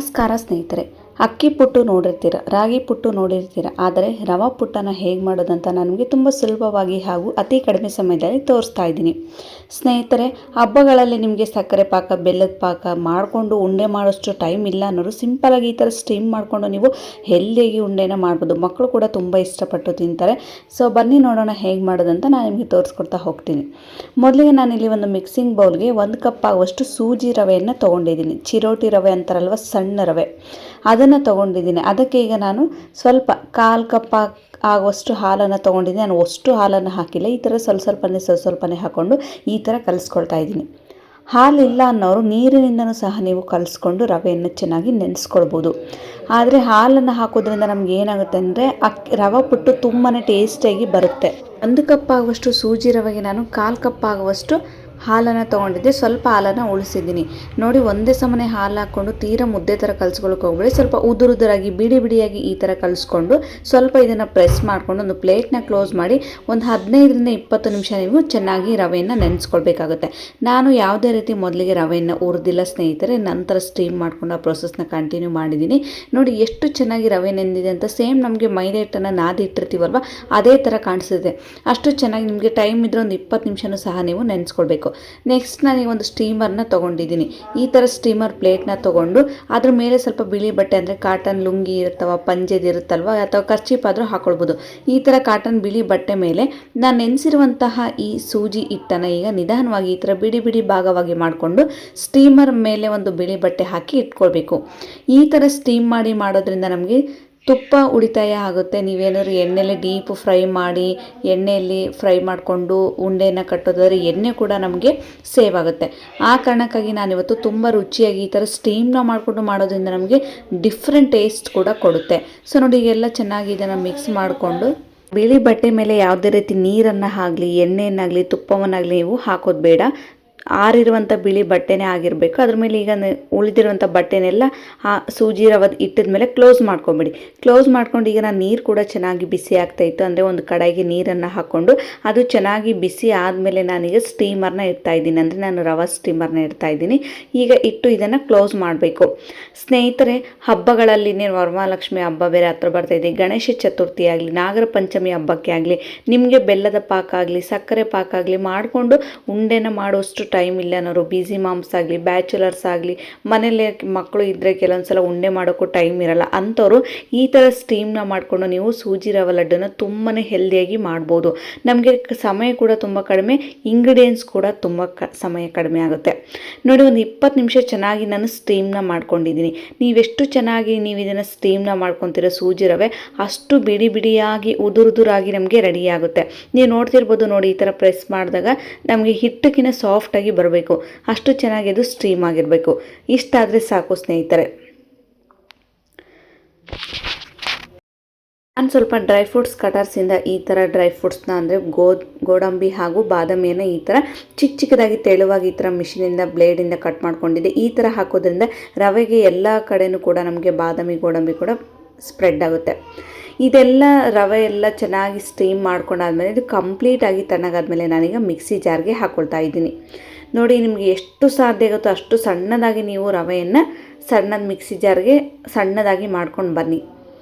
ನಮಸ್ಕಾರ ಸ್ನೇಹಿತರೆ. ಅಕ್ಕಿ ಪುಟ್ಟು ನೋಡಿರ್ತೀರ, ರಾಗಿ ಪುಟ್ಟು ನೋಡಿರ್ತೀರ, ಆದರೆ ರವಾ ಪುಟ್ಟನ ಹೇಗೆ ಮಾಡೋದಂತ ನನಗೆ ತುಂಬ ಸುಲಭವಾಗಿ ಹಾಗೂ ಅತಿ ಕಡಿಮೆ ಸಮಯದಲ್ಲಿ ತೋರಿಸ್ತಾ ಇದ್ದೀನಿ ಸ್ನೇಹಿತರೆ. ಹಬ್ಬಗಳಲ್ಲಿ ನಿಮಗೆ ಸಕ್ಕರೆ ಪಾಕ, ಬೆಲ್ಲದ ಪಾಕ ಮಾಡಿಕೊಂಡು ಉಂಡೆ ಮಾಡೋಷ್ಟು ಟೈಮ್ ಇಲ್ಲ ಅನ್ನೋರು ಸಿಂಪಲಾಗಿ ಈ ಥರ ಸ್ಟೀಮ್ ಮಾಡಿಕೊಂಡು ನೀವು ಹೆಲ್ದಿಯಾಗಿ ಉಂಡೆನ ಮಾಡ್ಬೋದು. ಮಕ್ಕಳು ಕೂಡ ತುಂಬ ಇಷ್ಟಪಟ್ಟು ತಿಂತಾರೆ. ಸೊ ಬನ್ನಿ ನೋಡೋಣ ಹೇಗೆ ಮಾಡೋದಂತ ನಾನು ನಿಮಗೆ ತೋರಿಸ್ಕೊಡ್ತಾ ಹೋಗ್ತೀನಿ. ಮೊದಲಿಗೆ ನಾನಿಲ್ಲಿ ಒಂದು ಮಿಕ್ಸಿಂಗ್ ಬೌಲ್ಗೆ 1 ಕಪ್ ಆಗುವಷ್ಟು ಸೂಜಿ ರವೆಯನ್ನು ತೊಗೊಂಡಿದ್ದೀನಿ. ಚಿರೋಟಿ ರವೆ ಅಂತಾರಲ್ವ, ಸಣ್ಣ ರವೆ, ಅದನ್ನು ತೊಗೊಂಡಿದ್ದೀನಿ. ಅದಕ್ಕೆ ಈಗ ನಾನು ಸ್ವಲ್ಪ 1/4 ಕಪ್ ಆಗುವಷ್ಟು ಹಾಲನ್ನು ತೊಗೊಂಡಿದ್ದೀನಿ. ನಾನು ಅಷ್ಟು ಹಾಲನ್ನು ಹಾಕಿಲ್ಲ, ಈ ಥರ ಸ್ವಲ್ಪನೇ ಹಾಕ್ಕೊಂಡು ಈ ಥರ ಕಲಿಸ್ಕೊಳ್ತಾ ಇದ್ದೀನಿ. ಹಾಲಿಲ್ಲ ಅನ್ನೋರು ನೀರಿನಿಂದನೂ ಸಹ ನೀವು ಕಲಿಸ್ಕೊಂಡು ರವೆಯನ್ನು ಚೆನ್ನಾಗಿ ನೆನೆಸ್ಕೊಳ್ಬೋದು. ಆದರೆ ಹಾಲನ್ನು ಹಾಕೋದ್ರಿಂದ ನಮ್ಗೆ ಏನಾಗುತ್ತೆ ಅಂದರೆ ರವೆ ಪುಟ್ಟು ತುಂಬಾ ಟೇಸ್ಟಿಯಾಗಿ ಬರುತ್ತೆ. 1 ಕಪ್ ಆಗುವಷ್ಟು ಸೂಜಿ ರವೆಗೆ ನಾನು 1/4 ಕಪ್ ಆಗುವಷ್ಟು ಹಾಲನ್ನು ತೊಗೊಂಡಿದ್ದೆ. ಸ್ವಲ್ಪ ಹಾಲನ್ನು ಉಳಿಸಿದ್ದೀನಿ ನೋಡಿ. ಒಂದೇ ಸಮನೆ ಹಾಲು ಹಾಕ್ಕೊಂಡು ತೀರಾ ಮುದ್ದೆ ಥರ ಕಲಿಸ್ಕೊಳ್ಳೋಕೆ ಹೋಗ್ಬೇಡಿ. ಸ್ವಲ್ಪ ಉದುರಾಗಿ ಬಿಡಿಯಾಗಿ ಈ ಥರ ಕಲಿಸ್ಕೊಂಡು ಸ್ವಲ್ಪ ಇದನ್ನು ಪ್ರೆಸ್ ಮಾಡಿಕೊಂಡು ಒಂದು ಪ್ಲೇಟ್ನ ಕ್ಲೋಸ್ ಮಾಡಿ ಒಂದು 15ರಿಂದ 20 ನಿಮಿಷ ನೀವು ಚೆನ್ನಾಗಿ ರವೆಯನ್ನು ನೆನೆಸ್ಕೊಳ್ಬೇಕಾಗುತ್ತೆ. ನಾನು ಯಾವುದೇ ರೀತಿ ಮೊದಲಿಗೆ ರವೆಯನ್ನು ಹುರಿದಿಲ್ಲ ಸ್ನೇಹಿತರೆ, ನಂತರ ಸ್ಟೀಮ್ ಮಾಡ್ಕೊಂಡು ಆ ಪ್ರೊಸೆಸ್ನ ಕಂಟಿನ್ಯೂ ಮಾಡಿದ್ದೀನಿ. ನೋಡಿ ಎಷ್ಟು ಚೆನ್ನಾಗಿ ರವೆ ನೆಂದಿದೆ ಅಂತ. ಸೇಮ್ ನಮಗೆ ಮೈದಾ ಹಿಟ್ಟನ್ನು ನಾದಿಟ್ಟಿರ್ತೀವಲ್ವ, ಅದೇ ಥರ ಕಾಣಿಸಿದೆ. ಅಷ್ಟು ಚೆನ್ನಾಗಿ ನಿಮಗೆ ಟೈಮ್ ಇದ್ದರೆ ಒಂದು 20 ನಿಮಿಷನೂ ಸಹ ನೀವು ನೆನೆಸ್ಕೊಳ್ಬೇಕು. ನೆಕ್ಸ್ಟ್ ನಾನೀಗ ಒಂದು ಸ್ಟೀಮರ್ನ ತೊಗೊಂಡಿದ್ದೀನಿ. ಈ ಥರ ಸ್ಟೀಮರ್ ಪ್ಲೇಟ್ನ ತೊಗೊಂಡು ಅದ್ರ ಮೇಲೆ ಸ್ವಲ್ಪ ಬಿಳಿ ಬಟ್ಟೆ ಅಂದರೆ ಕಾಟನ್ ಲುಂಗಿ ಇರುತ್ತವ, ಪಂಜೆದು ಇರುತ್ತಲ್ವ, ಅಥವಾ ಕರ್ಚೀಪ್ ಆದರೂ ಹಾಕೊಳ್ಬೋದು. ಈ ಥರ ಕಾಟನ್ ಬಿಳಿ ಬಟ್ಟೆ ಮೇಲೆ ನಾನು ನೆನೆಸಿರುವಂತಹ ಈ ಸೂಜಿ ಹಿಟ್ಟನ್ನು ಈಗ ನಿಧಾನವಾಗಿ ಈ ಥರ ಬಿಡಿ ಭಾಗವಾಗಿ ಮಾಡಿಕೊಂಡು ಸ್ಟೀಮರ್ ಮೇಲೆ ಒಂದು ಬಿಳಿ ಬಟ್ಟೆ ಹಾಕಿ ಇಟ್ಕೊಳ್ಬೇಕು. ಈ ಥರ ಸ್ಟೀಮ್ ಮಾಡೋದ್ರಿಂದ ನಮಗೆ ತುಪ್ಪ ಉಳಿತಾಯ ಆಗುತ್ತೆ. ನೀವೇನಾದ್ರು ಎಣ್ಣೆಯಲ್ಲಿ ಡೀಪ್ ಫ್ರೈ ಮಾಡಿ ಎಣ್ಣೆಯಲ್ಲಿ ಫ್ರೈ ಮಾಡಿಕೊಂಡು ಉಂಡೆನ ಕಟ್ಟೋದಾದ್ರೆ ಎಣ್ಣೆ ಕೂಡ ನಮಗೆ ಸೇವ್ ಆಗುತ್ತೆ. ಆ ಕಾರಣಕ್ಕಾಗಿ ನಾನಿವತ್ತು ತುಂಬ ರುಚಿಯಾಗಿ ಈ ಥರ ಸ್ಟೀಮ್ನ ಮಾಡಿಕೊಂಡು ಮಾಡೋದ್ರಿಂದ ನಮಗೆ ಡಿಫ್ರೆಂಟ್ ಟೇಸ್ಟ್ ಕೂಡ ಕೊಡುತ್ತೆ. ಸೊ ನೋಡಿ, ಈಗೆಲ್ಲ ಚೆನ್ನಾಗಿ ಇದನ್ನು ಮಿಕ್ಸ್ ಮಾಡಿಕೊಂಡು ಬಿಳಿ ಬಟ್ಟೆ ಮೇಲೆ ಯಾವುದೇ ರೀತಿ ನೀರನ್ನು ಆಗಲಿ ಎಣ್ಣೆಯನ್ನಾಗಲಿ ತುಪ್ಪವನ್ನಾಗಲಿ ನೀವು ಹಾಕೋದು ಬೇಡ. ಆರಿರುವಂಥ ಬಿಳಿ ಬಟ್ಟೆನೇ ಆಗಿರಬೇಕು. ಅದ್ರ ಮೇಲೆ ಈಗ ಉಳಿದಿರುವಂಥ ಬಟ್ಟೆನೆಲ್ಲ ಆ ಸೂಜಿ ರವೆ ಇಟ್ಟಿದ ಮೇಲೆ ಕ್ಲೋಸ್ ಮಾಡ್ಕೊಂಬಿಡಿ. ಕ್ಲೋಸ್ ಮಾಡ್ಕೊಂಡು ಈಗ ನಾನು ನೀರು ಕೂಡ ಚೆನ್ನಾಗಿ ಬಿಸಿ ಆಗ್ತಾಯಿತ್ತು. ಅಂದರೆ ಒಂದು ಕಡಾಯಿಗೆ ನೀರನ್ನು ಹಾಕ್ಕೊಂಡು ಅದು ಚೆನ್ನಾಗಿ ಬಿಸಿ ಆದಮೇಲೆ ನಾನೀಗ ಸ್ಟೀಮರ್ನ ಇಡ್ತಾಯಿದ್ದೀನಿ. ಅಂದರೆ ನಾನು ರವೆ ಸ್ಟೀಮರ್ನ ಇಡ್ತಾಯಿದ್ದೀನಿ. ಈಗ ಇಟ್ಟು ಇದನ್ನು ಕ್ಲೋಸ್ ಮಾಡಬೇಕು ಸ್ನೇಹಿತರೆ. ಹಬ್ಬಗಳಲ್ಲಿ ವರಮಹಾಲಕ್ಷ್ಮಿ ಹಬ್ಬ ಬೇರೆ ಹತ್ರ ಬರ್ತಾಯಿದೆ. ಗಣೇಶ ಚತುರ್ಥಿ ಆಗಲಿ, ನಾಗರ ಪಂಚಮಿ ಹಬ್ಬಕ್ಕೆ ಆಗಲಿ ನಿಮಗೆ ಬೆಲ್ಲದ ಪಾಕ ಆಗಲಿ ಸಕ್ಕರೆ ಪಾಕ ಆಗಲಿ ಮಾಡಿಕೊಂಡು ಉಂಡೆನ ಮಾಡುವಷ್ಟು ಟೈಮ್ ಇಲ್ಲ ಅನ್ನೋರು, ಬಿಸಿ ಮಾಮ್ಸ್ ಆಗಲಿ ಬ್ಯಾಚುಲರ್ಸ್ ಆಗಲಿ, ಮನೇಲಿ ಮಕ್ಕಳು ಇದ್ದರೆ ಕೆಲವೊಂದು ಸಲ ಉಂಡೆ ಮಾಡೋಕ್ಕೂ ಟೈಮ್ ಇರಲ್ಲ ಅಂಥವ್ರು ಈ ಥರ ಸ್ಟೀಮ್ನ ಮಾಡಿಕೊಂಡು ನೀವು ಸೂಜಿ ರವೆ ಲಡ್ಡನ್ನು ತುಂಬಾ ಹೆಲ್ದಿಯಾಗಿ ಮಾಡ್ಬೋದು. ನಮಗೆ ಸಮಯ ಕೂಡ ತುಂಬ ಕಡಿಮೆ, ಇಂಗ್ರೀಡಿಯೆಂಟ್ಸ್ ಕೂಡ ತುಂಬ ಸಮಯ ಕಡಿಮೆ ಆಗುತ್ತೆ. ನೋಡಿ, ಒಂದು 20 ನಿಮಿಷ ಚೆನ್ನಾಗಿ ನಾನು ಸ್ಟೀಮ್ನ ಮಾಡ್ಕೊಂಡಿದ್ದೀನಿ. ನೀವೆಷ್ಟು ಚೆನ್ನಾಗಿ ನೀವು ಇದನ್ನು ಸ್ಟೀಮ್ನ ಮಾಡ್ಕೊತೀರೋ ಸೂಜಿ ರವೆ ಅಷ್ಟು ಬಿಡಿಯಾಗಿ ಉದುರಾಗಿ ನಮಗೆ ರೆಡಿ ಆಗುತ್ತೆ. ನೀವು ನೋಡ್ತಿರ್ಬೋದು ನೋಡಿ, ಈ ಥರ ಪ್ರೆಸ್ ಮಾಡಿದಾಗ ನಮಗೆ ಹಿಟ್ಟಕ್ಕಿಂತ ಸಾಫ್ಟಾಗಿ ಬರಬೇಕು. ಅಷ್ಟು ಚೆನ್ನಾಗಿ ಅದು ಸ್ಟೀಮ್ ಆಗಿರಬೇಕು. ಇಷ್ಟಾದರೆ ಸಾಕು ಸ್ನೇಹಿತರೆ. ನಾನು ಸ್ವಲ್ಪ ಡ್ರೈ ಫ್ರೂಟ್ಸ್ ಕಟರ್ಸಿಂದ ಈ ಥರ ಡ್ರೈ ಫ್ರೂಟ್ಸ್ನ ಅಂದರೆ ಗೋಡಂಬಿ ಹಾಗೂ ಬಾದಾಮಿಯನ್ನು ಈ ಥರ ಚಿಕ್ಕದಾಗಿ ತೆಳುವಾಗಿ ಈ ಥರ ಮಿಷಿನಿಂದ ಬ್ಲೇಡಿಂದ ಕಟ್ ಮಾಡ್ಕೊಂಡಿದ್ದೆ. ಈ ಥರ ಹಾಕೋದ್ರಿಂದ ರವೆಗೆ ಎಲ್ಲ ಕಡೆಯೂ ಕೂಡ ನಮಗೆ ಬಾದಾಮಿ ಗೋಡಂಬಿ ಕೂಡ ಸ್ಪ್ರೆಡ್ ಆಗುತ್ತೆ. ಇದೆಲ್ಲ ರವೆ ಎಲ್ಲ ಚೆನ್ನಾಗಿ ಸ್ಟೀಮ್ ಮಾಡ್ಕೊಂಡಾದ್ಮೇಲೆ ಇದು ಕಂಪ್ಲೀಟಾಗಿ ತಣ್ಣಗಾದ್ಮೇಲೆ ನಾನೀಗ ಮಿಕ್ಸಿ ಜಾರ್ಗೆ ಹಾಕ್ಕೊಳ್ತಾ ಇದ್ದೀನಿ. ನೋಡಿ, ನಿಮಗೆ ಎಷ್ಟು ಸಾಧ್ಯ ಆಗುತ್ತೋ ಅಷ್ಟು ಸಣ್ಣದಾಗಿ ನೀವು ರವೆಯನ್ನು ಮಿಕ್ಸಿ ಜಾರ್ಗೆ ಸಣ್ಣದಾಗಿ ಮಾಡ್ಕೊಂಡು ಬನ್ನಿ.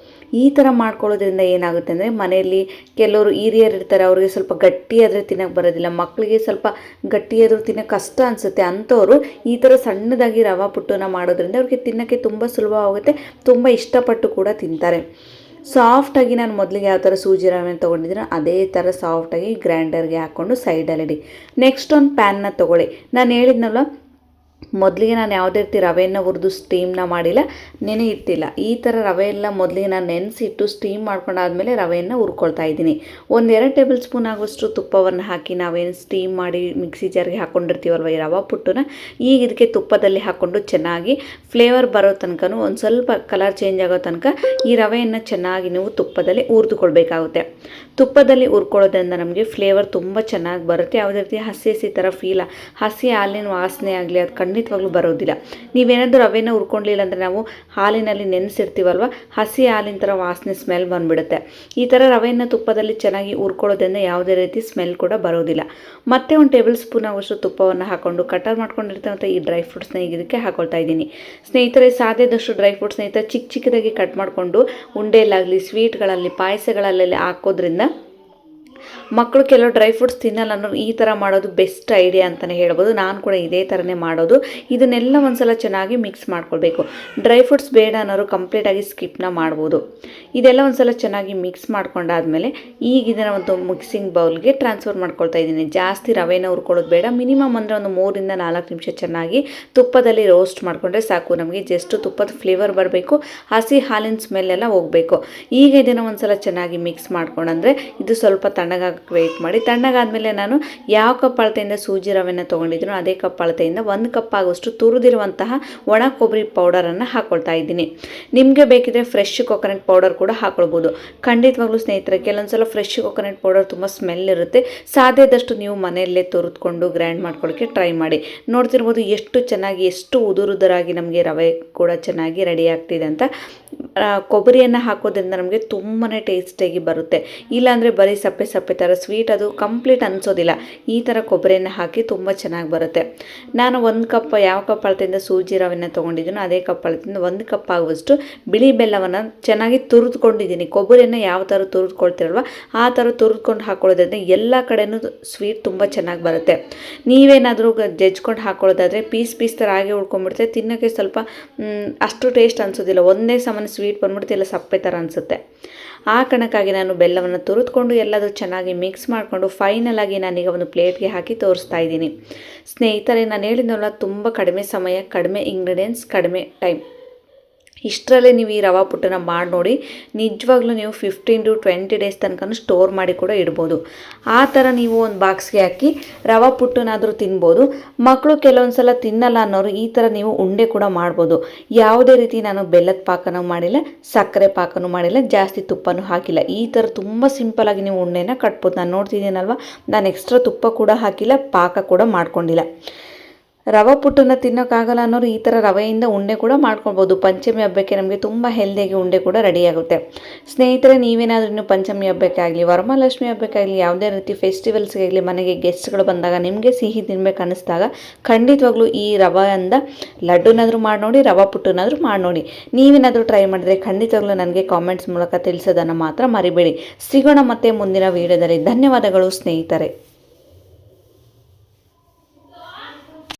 ಈ ಥರ ಮಾಡ್ಕೊಳ್ಳೋದ್ರಿಂದ ಏನಾಗುತ್ತೆ ಅಂದರೆ ಮನೆಯಲ್ಲಿ ಕೆಲವರು ಹಿರಿಯರು ಇರ್ತಾರೆ, ಅವ್ರಿಗೆ ಸ್ವಲ್ಪ ಗಟ್ಟಿಯಾದರೆ ತಿನ್ನೋಕ್ಕೆ ಬರೋದಿಲ್ಲ, ಮಕ್ಕಳಿಗೆ ಸ್ವಲ್ಪ ಗಟ್ಟಿಯಾದರೂ ತಿನ್ನೋಕ್ಕೆ ಕಷ್ಟ ಅನಿಸುತ್ತೆ. ಅಂಥವ್ರು ಈ ಥರ ಸಣ್ಣದಾಗಿ ರವೆ ಪುಟ್ಟನ್ನ ಮಾಡೋದ್ರಿಂದ ಅವ್ರಿಗೆ ತಿನ್ನೋಕ್ಕೆ ತುಂಬ ಸುಲಭವಾಗುತ್ತೆ, ತುಂಬ ಇಷ್ಟಪಟ್ಟು ಕೂಡ ತಿಂತಾರೆ. ಸಾಫ್ಟಾಗಿ ನಾನು ಮೊದಲಿಗೆ ಯಾವ ಥರ ಸೂಜಿ ರವೆ ತೊಗೊಂಡಿದ್ದೀನೋ ಅದೇ ಥರ ಸಾಫ್ಟಾಗಿ ಗ್ರೈಂಡರ್ಗೆ ಹಾಕ್ಕೊಂಡು ಸೈಡಲ್ಲಿಡಿ. ನೆಕ್ಸ್ಟ್ ಒಂದು ಪ್ಯಾನ್ನ ತೊಗೊಳ್ಳಿ. ನಾನು ಹೇಳಿದ್ನಲ್ಲ ಮೊದಲಿಗೆ ನಾನು ಯಾವುದೇ ರೀತಿ ರವೆಯನ್ನು ಹುರಿದು ಸ್ಟೀಮ್ನ ಮಾಡಿಲ್ಲ, ನೆನೆ ಇಟ್ಟಿಲ್ಲ. ಈ ಥರ ರವೆ ಎಲ್ಲ ಮೊದಲಿಗೆ ನಾನು ನೆನೆಸಿಟ್ಟು ಸ್ಟೀಮ್ ಮಾಡ್ಕೊಂಡಾದ್ಮೇಲೆ ರವೆಯನ್ನು ಹುರ್ಕೊಳ್ತಾ ಇದ್ದೀನಿ. 1-2 ಟೇಬಲ್ ಸ್ಪೂನ್ ಆಗುವಷ್ಟು ತುಪ್ಪವನ್ನು ಹಾಕಿ ನಾವೇನು ಸ್ಟೀಮ್ ಮಾಡಿ ಮಿಕ್ಸಿ ಜಾರ್ಗೆ ಹಾಕ್ಕೊಂಡಿರ್ತೀವಲ್ವ ಈ ರವೆ ಪುಟ್ಟನ್ನ, ಈಗ ಇದಕ್ಕೆ ತುಪ್ಪದಲ್ಲಿ ಹಾಕ್ಕೊಂಡು ಚೆನ್ನಾಗಿ ಫ್ಲೇವರ್ ಬರೋ ತನಕ ಒಂದು ಸ್ವಲ್ಪ ಕಲರ್ ಚೇಂಜ್ ಆಗೋ ತನಕ ಈ ರವೆಯನ್ನು ಚೆನ್ನಾಗಿ ನೀವು ತುಪ್ಪದಲ್ಲಿ ಹುರಿದುಕೊಳ್ಬೇಕಾಗುತ್ತೆ. ತುಪ್ಪದಲ್ಲಿ ಹುರ್ಕೊಳ್ಳೋದ್ರಿಂದ ನಮಗೆ ಫ್ಲೇವರ್ ತುಂಬ ಚೆನ್ನಾಗಿ ಬರುತ್ತೆ. ಯಾವುದೇ ರೀತಿ ಹಸಿ ಥರ ಹಸಿ ಹಾಲಿನ ವಾಸನೆ ಆಗಲಿ ಅದು ಖಂಡಿತವಾಗ್ಲೂ ಬರೋದಿಲ್ಲ. ನೀವೇನಾದರೂ ರವೆನ ಹುರ್ಕೊಂಡಿಲ್ಲ ಅಂದರೆ ನಾವು ಹಾಲಿನಲ್ಲಿ ನೆನೆಸಿರ್ತೀವಲ್ವ, ಹಸಿ ಹಾಲಿನ ಥರ ವಾಸನೆ ಸ್ಮೆಲ್ ಬಂದುಬಿಡುತ್ತೆ. ಈ ಥರ ರವೆಯನ್ನು ತುಪ್ಪದಲ್ಲಿ ಚೆನ್ನಾಗಿ ಹುರ್ಕೊಳ್ಳೋದ್ರಿಂದ ಯಾವುದೇ ರೀತಿ ಸ್ಮೆಲ್ ಕೂಡ ಬರೋದಿಲ್ಲ. ಮತ್ತೆ 1 ಟೇಬಲ್ ಸ್ಪೂನ್ ಆಗುವಷ್ಟು ತುಪ್ಪವನ್ನು ಹಾಕ್ಕೊಂಡು ಕಟರ್ ಮಾಡ್ಕೊಂಡಿರ್ತಂಥ ಈ ಡ್ರೈ ಫ್ರೂಟ್ಸ್ನ ಈಗ ಇದಕ್ಕೆ ಹಾಕೊಳ್ತಾ ಇದ್ದೀನಿ. ಸ್ನೇಹಿತರೆ, ಸಾಧ್ಯದಷ್ಟು ಡ್ರೈ ಫ್ರೂಟ್ಸ್ ಸ್ನೇಹಿತರೆ ಚಿಕ್ಕ ಚಿಕ್ಕದಾಗಿ ಕಟ್ ಮಾಡಿಕೊಂಡು ಉಂಡೆಯಲ್ಲಾಗಲಿ ಸ್ವೀಟ್ಗಳಲ್ಲಿ ಪಾಯಸಗಳಲ್ಲಿ ಹಾಕೋದ್ರಿಂದ ಮಕ್ಕಳು ಕೆಲವು ಡ್ರೈ ಫ್ರೂಟ್ಸ್ ತಿನ್ನಲ್ಲ ಅನ್ನೋರು ಈ ಥರ ಮಾಡೋದು ಬೆಸ್ಟ್ ಐಡಿಯಾ ಅಂತಲೇ ಹೇಳ್ಬೋದು. ನಾನು ಕೂಡ ಇದೇ ಥರನೇ ಮಾಡೋದು. ಇದನ್ನೆಲ್ಲ ಒಂದ್ಸಲ ಚೆನ್ನಾಗಿ ಮಿಕ್ಸ್ ಮಾಡ್ಕೊಳ್ಬೇಕು. ಡ್ರೈ ಫ್ರೂಟ್ಸ್ ಬೇಡ ಅನ್ನೋರು ಕಂಪ್ಲೀಟಾಗಿ ಸ್ಕಿಪ್ನ ಮಾಡ್ಬೋದು. ಇದೆಲ್ಲ ಒಂದ್ಸಲ ಚೆನ್ನಾಗಿ ಮಿಕ್ಸ್ ಮಾಡ್ಕೊಂಡಾದ್ಮೇಲೆ ಈಗ ಇದನ್ನು ಒಂದು ಮಿಕ್ಸಿಂಗ್ ಬೌಲ್ಗೆ ಟ್ರಾನ್ಸ್ಫರ್ ಮಾಡ್ಕೊಳ್ತಾ ಇದ್ದೀನಿ. ಜಾಸ್ತಿ ರವೆನ ಹುರ್ಕೊಳ್ಳೋದು ಬೇಡ. ಮಿನಿಮಮ್ ಅಂದರೆ ಒಂದು 3 ರಿಂದ 4 ನಿಮಿಷ ಚೆನ್ನಾಗಿ ತುಪ್ಪದಲ್ಲಿ ರೋಸ್ಟ್ ಮಾಡಿಕೊಂಡ್ರೆ ಸಾಕು. ನಮಗೆ ಜಸ್ಟ್ ತುಪ್ಪದ ಫ್ಲೇವರ್ ಬರಬೇಕು, ಹಸಿ ಹಾಲಿನ ಸ್ಮೆಲ್ಲೆಲ್ಲ ಹೋಗಬೇಕು. ಈಗ ಇದನ್ನು ಒಂದ್ಸಲ ಚೆನ್ನಾಗಿ ಮಿಕ್ಸ್ ಮಾಡ್ಕೊಂಡ್ರೆ ಇದು ಸ್ವಲ್ಪ ತಣ್ಣಗಾಗಿ ವೆಯ್ಟ್ ಮಾಡಿ. ತಣ್ಣಗಾದ್ಮೇಲೆ ನಾನು ಯಾವ ಕಪ್ ಅಳತೆಯಿಂದ ಸೂಜಿ ರವೆನ ತೊಗೊಂಡಿದ್ದೀನೋ ಅದೇ ಕಪ್ ಅಳತೆಯಿಂದ 1 ಕಪ್ ಆಗುವಷ್ಟು ತುರಿದಿರುವಂತಹ ಒಣ ಕೊಬ್ಬರಿ ಪೌಡರನ್ನು ಹಾಕ್ಕೊಳ್ತಾ ಇದ್ದೀನಿ. ನಿಮಗೆ ಬೇಕಿದ್ರೆ ಫ್ರೆಶ್ ಕೊಕೊನಟ್ ಪೌಡರ್ ಕೂಡ ಹಾಕ್ಕೊಳ್ಬೋದು. ಖಂಡಿತವಾಗ್ಲೂ ಸ್ನೇಹಿತರೆ, ಕೆಲವೊಂದ್ಸಲ ಫ್ರೆಶ್ ಕೊಕೊನಟ್ ಪೌಡರ್ ತುಂಬ ಸ್ಮೆಲ್ ಇರುತ್ತೆ. ಸಾಧ್ಯದಷ್ಟು ನೀವು ಮನೆಯಲ್ಲೇ ತುರಿದುಕೊಂಡು ಗ್ರೈಂಡ್ ಮಾಡ್ಕೊಳ್ಳೋಕ್ಕೆ ಟ್ರೈ ಮಾಡಿ. ನೋಡ್ತಿರ್ಬೋದು ಎಷ್ಟು ಚೆನ್ನಾಗಿ, ಎಷ್ಟು ಉದುರಾಗಿ ನಮಗೆ ರವೆ ಕೂಡ ಚೆನ್ನಾಗಿ ರೆಡಿ ಆಗ್ತಿದೆ ಅಂತ. ಕೊಬ್ಬರಿಯನ್ನು ಹಾಕೋದ್ರಿಂದ ನಮಗೆ ತುಂಬಾ ಟೇಸ್ಟಿಯಾಗಿ ಬರುತ್ತೆ. ಇಲ್ಲಾಂದರೆ ಬರೀ ಸಪ್ಪೆ ಸಪ್ಪೆ ಥರ ಸ್ವೀಟ್ ಅದು ಕಂಪ್ಲೀಟ್ ಅನಿಸೋದಿಲ್ಲ. ಈ ಥರ ಕೊಬ್ಬರಿಯನ್ನು ಹಾಕಿ ತುಂಬ ಚೆನ್ನಾಗಿ ಬರುತ್ತೆ. ನಾನು 1 ಕಪ್ ಯಾವ ಕಪ್ ಅಳತೆಯಿಂದ ಸೂಜಿ ರವೆನ ತೊಗೊಂಡಿದ್ದೀನೋ ಅದೇ ಕಪ್ ಅಳತೆಯಿಂದ 1 ಕಪ್ ಆಗುವಷ್ಟು ಬಿಳಿ ಬೆಲ್ಲವನ್ನು ಚೆನ್ನಾಗಿ ತುರಿದುಕೊಂಡಿದ್ದೀನಿ. ಕೊಬ್ಬರಿಯನ್ನು ಯಾವ ಥರ ತುರಿದುಕೊಳ್ತಿರಲ್ವ ಆ ಥರ ತುರಿದುಕೊಂಡು ಹಾಕೊಳ್ಳೋದ್ರಿಂದ ಎಲ್ಲ ಕಡೆಯೂ ಸ್ವೀಟ್ ತುಂಬ ಚೆನ್ನಾಗಿ ಬರುತ್ತೆ. ನೀವೇನಾದರೂ ಜಜ್ಕೊಂಡು ಹಾಕೊಳ್ಳೋದಾದರೆ ಪೀಸ್ ಥರ ಹಾಗೆ ಉಳ್ಕೊಂಡ್ಬಿಡುತ್ತೆ. ತಿನ್ನೋಕ್ಕೆ ಸ್ವಲ್ಪ ಅಷ್ಟು ಟೇಸ್ಟ್ ಅನಿಸೋದಿಲ್ಲ. ಒಂದೇ ಸಮಾನ ಸ್ವೀಟ್ ಬಂದ್ಬಿಡುತ್ತೆ, ಇಲ್ಲ ಸಪ್ಪೆ ಥರ ಅನಿಸುತ್ತೆ. ಆ ಕಾರಣಕ್ಕಾಗಿ ನಾನು ಬೆಲ್ಲವನ್ನು ತುರಿದುಕೊಂಡು ಎಲ್ಲದೂ ಚೆನ್ನಾಗಿ ಮಿಕ್ಸ್ ಮಾಡಿಕೊಂಡು ಫೈನಲ್ ಆಗಿ ನಾನೀಗ ಒಂದು ಪ್ಲೇಟ್ಗೆ ಹಾಕಿ ತೋರಿಸ್ತಾ ಇದ್ದೀನಿ. ಸ್ನೇಹಿತರೆ, ನಾನು ಹೇಳಿದ್ನಲ್ಲ, ತುಂಬ ಕಡಿಮೆ ಸಮಯ, ಕಡಿಮೆ ಇಂಗ್ರೀಡಿಯೆಂಟ್ಸ್, ಕಡಿಮೆ ಟೈಮ್. ಇಷ್ಟರಲ್ಲೇ ನೀವು ಈ ರವಾ ಪುಟ್ಟನ ಮಾಡಿ ನೋಡಿ. ನಿಜವಾಗ್ಲೂ ನೀವು 15 to 20 ಡೇಸ್ ತನಕ ಸ್ಟೋರ್ ಮಾಡಿ ಕೂಡ ಇಡ್ಬೋದು. ಆ ಥರ ನೀವು ಒಂದು ಬಾಕ್ಸ್ಗೆ ಹಾಕಿ ರವಾ ಪುಟ್ಟನಾದರೂ ತಿನ್ಬೋದು. ಮಕ್ಕಳು ಕೆಲವೊಂದು ಸಲ ತಿನ್ನಲ್ಲ ಅನ್ನೋರು ಈ ಥರ ನೀವು ಉಂಡೆ ಕೂಡ ಮಾಡ್ಬೋದು. ಯಾವುದೇ ರೀತಿ ನಾನು ಬೆಲ್ಲದ ಪಾಕನೂ ಮಾಡಿಲ್ಲ, ಸಕ್ಕರೆ ಪಾಕನೂ ಮಾಡಿಲ್ಲ, ಜಾಸ್ತಿ ತುಪ್ಪನೂ ಹಾಕಿಲ್ಲ. ಈ ಥರ ತುಂಬ ಸಿಂಪಲಾಗಿ ನೀವು ಉಂಡೆನ ಕಟ್ಬೋದು. ನಾನು ನೋಡ್ತಿದ್ದೀನಲ್ವ, ನಾನು ಎಕ್ಸ್ಟ್ರಾ ತುಪ್ಪ ಕೂಡ ಹಾಕಿಲ್ಲ, ಪಾಕ ಕೂಡ ಮಾಡ್ಕೊಂಡಿಲ್ಲ. ರವೆ ಪುಟ್ಟನ್ನು ತಿನ್ನೋಕ್ಕಾಗಲ್ಲ ಅನ್ನೋರು ಈ ಥರ ರವೆಯಿಂದ ಉಂಡೆ ಕೂಡ ಮಾಡ್ಕೊಳ್ಬೋದು. ಪಂಚಮಿ ಹಬ್ಬಕ್ಕೆ ನಮಗೆ ತುಂಬ ಹೆಲ್ದಿಯಾಗಿ ಉಂಡೆ ಕೂಡ ರೆಡಿಯಾಗುತ್ತೆ. ಸ್ನೇಹಿತರೆ, ನೀವೇನಾದ್ರೂ ಇನ್ನು ಪಂಚಮಿ ಹಬ್ಬಕ್ಕಾಗಲಿ, ವರಮಹಾಲಕ್ಷ್ಮಿ ಹಬ್ಬಕ್ಕಾಗಲಿ, ಯಾವುದೇ ರೀತಿ ಫೆಸ್ಟಿವಲ್ಸ್ಗಾಗಲಿ ಮನೆಗೆ ಗೆಸ್ಟ್ಗಳು ಬಂದಾಗ ನಿಮಗೆ ಸಿಹಿ ತಿನ್ಬೇಕು ಅನ್ನಿಸ್ದಾಗ ಖಂಡಿತವಾಗ್ಲೂ ಈ ರವೆಯಿಂದ ಲಡ್ಡುನಾದರೂ ಮಾಡಿ ನೋಡಿ, ರವೆ ಪುಟ್ಟನಾದರೂ ಮಾಡಿ ನೋಡಿ. ನೀವೇನಾದರೂ ಟ್ರೈ ಮಾಡಿದರೆ ಖಂಡಿತವಾಗ್ಲೂ ನನಗೆ ಕಾಮೆಂಟ್ಸ್ ಮೂಲಕ ತಿಳಿಸೋದನ್ನು ಮಾತ್ರ ಮರಿಬೇಡಿ. ಸಿಗೋಣ ಮತ್ತೆ ಮುಂದಿನ ವೀಡಿಯೋದಲ್ಲಿ. ಧನ್ಯವಾದಗಳು ಸ್ನೇಹಿತರೆ.